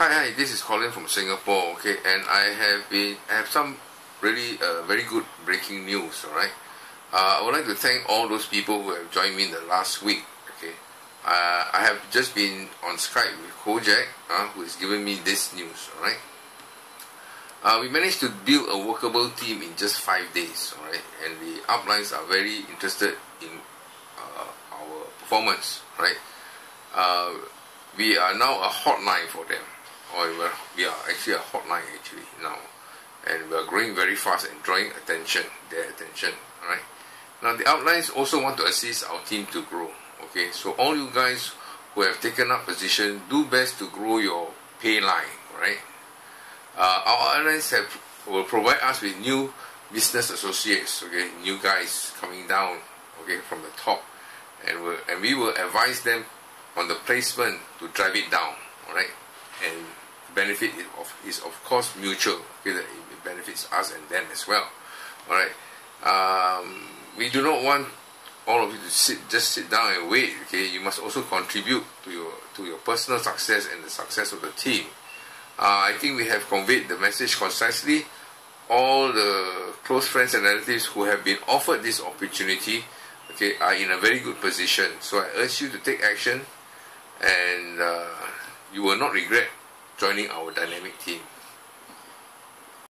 Hi, this is Colin from Singapore, okay, and I have some really very good breaking news, alright. I would like to thank all those people who have joined me in the last week, okay. I have just been on Skype with Kojak, who has given me this news, alright. We managed to build a workable team in just 5 days, alright, and the uplines are very interested in our performance, right. We are now a hotline for them, or we are actually a hotline actually now, and we are growing very fast and drawing their attention, alright. Now the outlines also want to assist our team to grow, okay, so all you guys who have taken up position, do best to grow your pay line, alright. Our outlines will provide us with new business associates, okay, new guys coming down, okay, from the top, and we will advise them on the placement to drive it down, alright, and benefit is of course mutual, okay, that it benefits us and them as well, alright. We do not want all of you to just sit down and wait, okay. You must also contribute to your personal success and the success of the team. I think we have conveyed the message concisely. All the close friends and relatives who have been offered this opportunity, okay, are in a very good position. So I urge you to take action, and you will not regret joining our dynamic team.